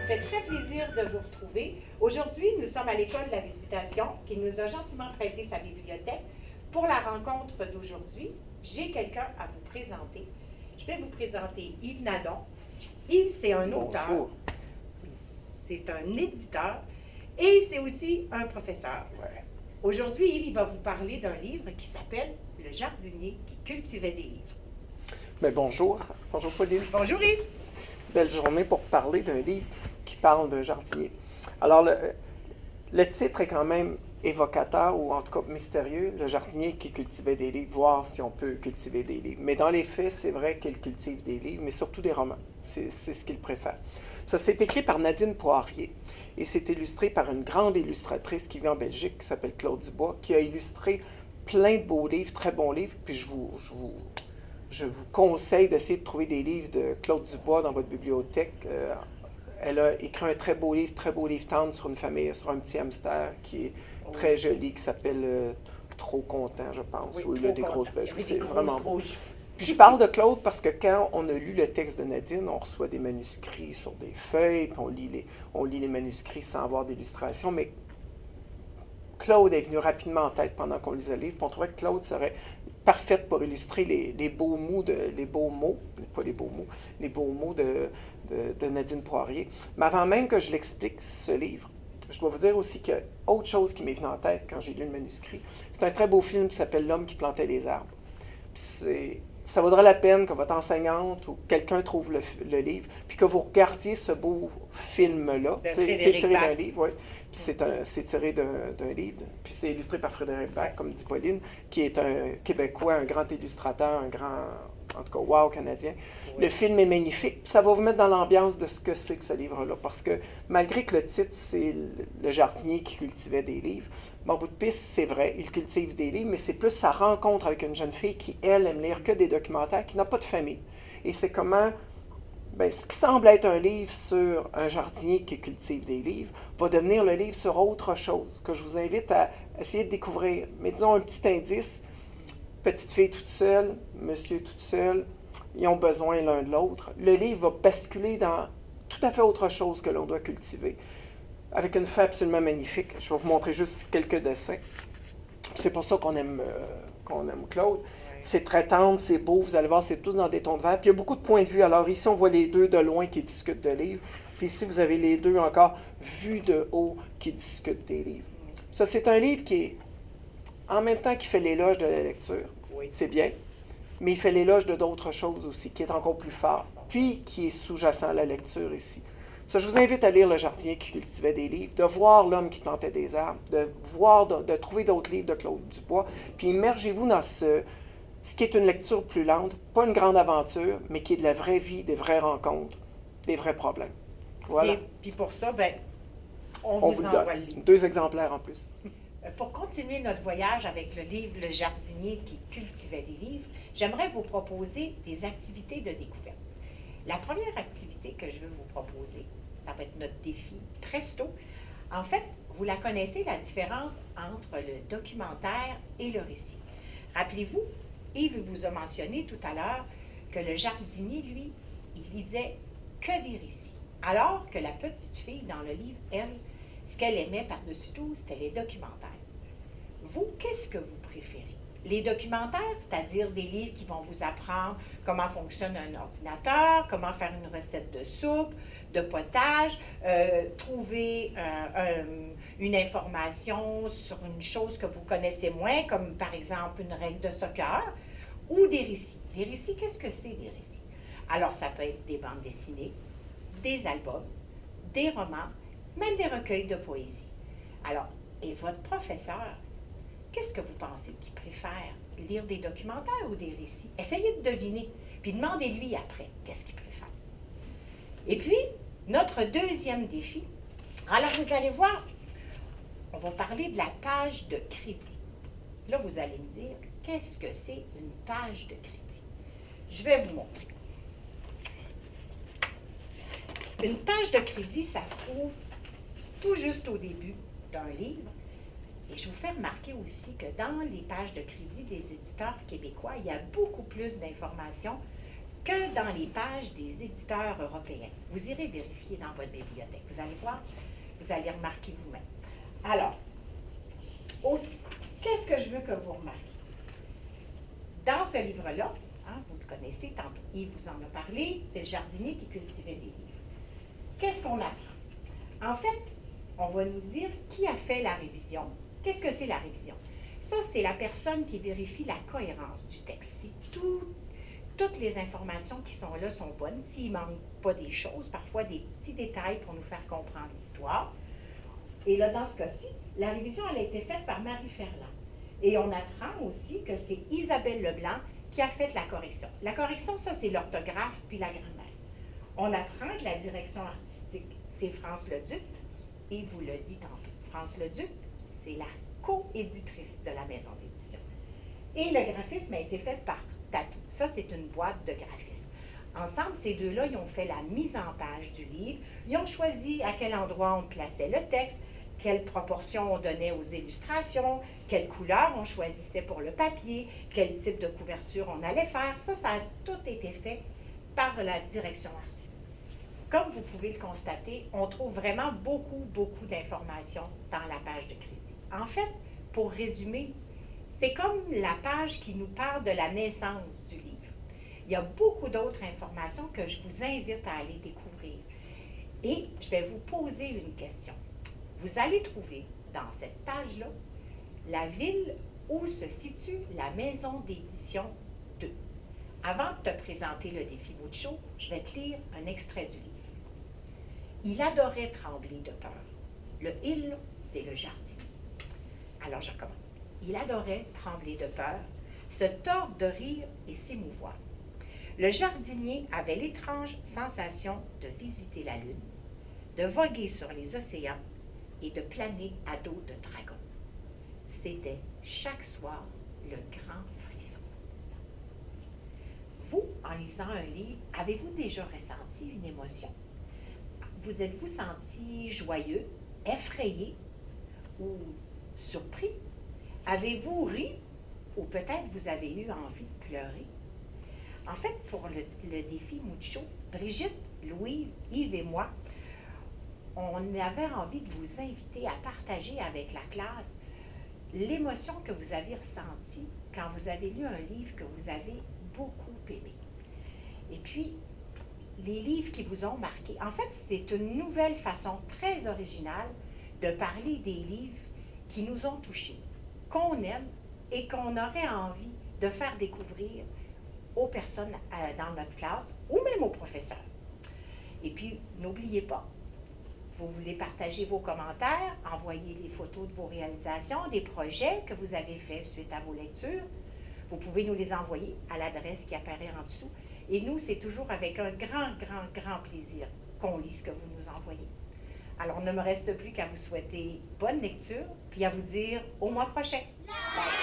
me fait très plaisir de vous retrouver. Aujourd'hui, nous sommes à l'école de la Visitation qui nous a gentiment prêté sa bibliothèque. Pour la rencontre d'aujourd'hui, j'ai quelqu'un à vous présenter. Je vais vous présenter Yves Nadon. Yves, c'est un auteur, c'est un éditeur et c'est aussi un professeur. Ouais. Aujourd'hui, Yves, il va vous parler d'un livre qui s'appelle « Le jardinier qui cultivait des livres ». Mais bonjour. Bonjour Pauline. Bonjour Yves. Belle journée pour parler d'un livre qui parle d'un jardinier. Alors, le titre est quand même évocateur, ou en tout cas mystérieux, le jardinier qui cultivait des livres, voir si on peut cultiver des livres. Mais dans les faits, c'est vrai qu'il cultive des livres, mais surtout des romans. C'est ce qu'il préfère. Ça, c'est écrit par Nadine Poirier, et c'est illustré par une grande illustratrice qui vit en Belgique, qui s'appelle Claude Dubois, qui a illustré plein de beaux livres, très bons livres, puis je vous conseille d'essayer de trouver des livres de Claude Dubois dans votre bibliothèque. Elle a écrit un très beau livre tendre sur une famille, sur un petit hamster qui est très joli, qui s'appelle Trop content, je pense, où il a des grosses bêches. C'est vraiment beau. Puis je parle de Claude parce que quand on a lu le texte de Nadine, on reçoit des manuscrits sur des feuilles, puis on lit les manuscrits sans avoir d'illustration, mais Claude est venu rapidement en tête pendant qu'on lisait le livre, puis on trouvait que Claude serait parfaite pour illustrer les beaux mots de Nadine Poirier. Mais avant même que je l'explique, ce livre, je dois vous dire aussi qu'il y a autre chose qui m'est venue en tête quand j'ai lu le manuscrit. C'est un très beau film qui s'appelle L'homme qui plantait les arbres. Ça vaudrait la peine que votre enseignante ou quelqu'un trouve le livre, puis que vous regardiez ce beau film-là. C'est tiré d'un livre, oui. Puis c'est tiré d'un livre, puis c'est illustré par Frédéric Bach, comme dit Pauline, qui est un Québécois, un grand illustrateur, en tout cas, wow, Canadien. Oui. Le film est magnifique, puis ça va vous mettre dans l'ambiance de ce que c'est que ce livre-là, parce que malgré que le titre, c'est le jardinier qui cultivait des livres, mon bout de piste, c'est vrai, il cultive des livres, mais c'est plus sa rencontre avec une jeune fille qui, elle, aime lire que des documentaires, qui n'a pas de famille. Et c'est comment... ce qui semble être un livre sur un jardinier qui cultive des livres va devenir le livre sur autre chose, que je vous invite à essayer de découvrir. Mais disons un petit indice, petite fille toute seule, monsieur toute seule, ils ont besoin l'un de l'autre. Le livre va basculer dans tout à fait autre chose que l'on doit cultiver, avec une feuille absolument magnifique. Je vais vous montrer juste quelques dessins. C'est pour ça qu'on aime Claude. C'est très tendre, c'est beau, vous allez voir, c'est tout dans des tons de vert. Puis il y a beaucoup de points de vue. Alors ici, on voit les deux de loin qui discutent de livres. Puis ici, vous avez les deux encore vus de haut qui discutent des livres. Ça, c'est un livre qui est, en même temps qu'il fait l'éloge de la lecture, c'est bien, mais il fait l'éloge de d'autres choses aussi, qui est encore plus fort, puis qui est sous-jacent à la lecture ici. Ça, je vous invite à lire Le jardinier qui cultivait des livres, de voir L'homme qui plantait des arbres, de trouver d'autres livres de Claude Dubois, puis immergez-vous dans ce qui est une lecture plus lente, pas une grande aventure, mais qui est de la vraie vie, des vraies rencontres, des vrais problèmes. Voilà. Et puis pour ça, on vous envoie le livre. 2 exemplaires en plus. Pour continuer notre voyage avec le livre Le jardinier qui cultivait des livres, j'aimerais vous proposer des activités de découverte. La première activité que je veux vous proposer, ça va être notre défi Presto. En fait, vous la connaissez, la différence entre le documentaire et le récit. Rappelez-vous, Yves vous a mentionné tout à l'heure que le jardinier, lui, il lisait que des récits. Alors que la petite fille dans le livre, elle, ce qu'elle aimait par-dessus tout, c'était les documentaires. Vous, qu'est-ce que vous préférez? Les documentaires, c'est-à-dire des livres qui vont vous apprendre comment fonctionne un ordinateur, comment faire une recette de soupe, de potage, trouver une information sur une chose que vous connaissez moins, comme par exemple une règle de soccer, ou des récits. Les récits, qu'est-ce que c'est des récits? Alors, ça peut être des bandes dessinées, des albums, des romans, même des recueils de poésie. Alors, et votre professeur, qu'est-ce que vous pensez qu'il préfère? Lire des documentaires ou des récits? Essayez de deviner, puis demandez-lui après qu'est-ce qu'il préfère. Et puis, notre deuxième défi, alors vous allez voir, on va parler de la page de crédit. Là, vous allez me dire, qu'est-ce que c'est une page de crédit? Je vais vous montrer. Une page de crédit, ça se trouve tout juste au début d'un livre. Et je vous fais remarquer aussi que dans les pages de crédit des éditeurs québécois, il y a beaucoup plus d'informations que dans les pages des éditeurs européens. Vous irez vérifier dans votre bibliothèque. Vous allez voir, vous allez remarquer vous-même. Alors, aussi, qu'est-ce que je veux que vous remarquiez? Dans ce livre-là, hein, vous le connaissez, tantôt Yves vous en a parlé, c'est le jardinier qui cultivait des livres. Qu'est-ce qu'on apprend? En fait, on va nous dire qui a fait la révision. Qu'est-ce que c'est la révision? Ça, c'est la personne qui vérifie la cohérence du texte. Si toutes les informations qui sont là sont bonnes, s'il ne manque pas des choses, parfois des petits détails pour nous faire comprendre l'histoire. Et là, dans ce cas-ci, la révision, elle a été faite par Marie Ferland. Et on apprend aussi que c'est Isabelle Leblanc qui a fait la correction. La correction, ça, c'est l'orthographe puis la grammaire. On apprend que la direction artistique, c'est France Leduc, et vous le dit tantôt, France Leduc, c'est la co-éditrice de la maison d'édition. Et le graphisme a été fait par Tatou. Ça, c'est une boîte de graphisme. Ensemble, ces deux-là, ils ont fait la mise en page du livre. Ils ont choisi à quel endroit on plaçait le texte, quelle proportion on donnait aux illustrations, quelle couleur on choisissait pour le papier, quel type de couverture on allait faire. Ça a tout été fait par la direction artistique. Comme vous pouvez le constater, on trouve vraiment beaucoup d'informations dans la page de crédit. En fait, pour résumer, c'est comme la page qui nous parle de la naissance du livre. Il y a beaucoup d'autres informations que je vous invite à aller découvrir. Et je vais vous poser une question. Vous allez trouver dans cette page-là la ville où se situe la maison d'édition 2. Avant de te présenter le défi Mucho, je vais te lire un extrait du livre. Il adorait trembler de peur. Le « il », c'est le jardinier. Alors, je recommence. Il adorait trembler de peur, se tordre de rire et s'émouvoir. Le jardinier avait l'étrange sensation de visiter la lune, de voguer sur les océans et de planer à dos de dragon. C'était chaque soir le grand frisson. Vous, en lisant un livre, avez-vous déjà ressenti une émotion? Vous êtes-vous senti joyeux, effrayé ou surpris? Avez-vous ri ou peut-être vous avez eu envie de pleurer? En fait, pour le défi Mucho, Brigitte, Louise, Yves et moi, on avait envie de vous inviter à partager avec la classe l'émotion que vous avez ressentie quand vous avez lu un livre que vous avez beaucoup aimé. Et puis, les livres qui vous ont marqué. En fait, c'est une nouvelle façon très originale de parler des livres qui nous ont touchés, qu'on aime et qu'on aurait envie de faire découvrir aux personnes dans notre classe ou même aux professeurs. Et puis, n'oubliez pas, vous voulez partager vos commentaires, envoyer des photos de vos réalisations, des projets que vous avez faits suite à vos lectures. Vous pouvez nous les envoyer à l'adresse qui apparaît en dessous. Et nous, c'est toujours avec un grand plaisir qu'on lit ce que vous nous envoyez. Alors, il ne me reste plus qu'à vous souhaiter bonne lecture, puis à vous dire au mois prochain. Bye.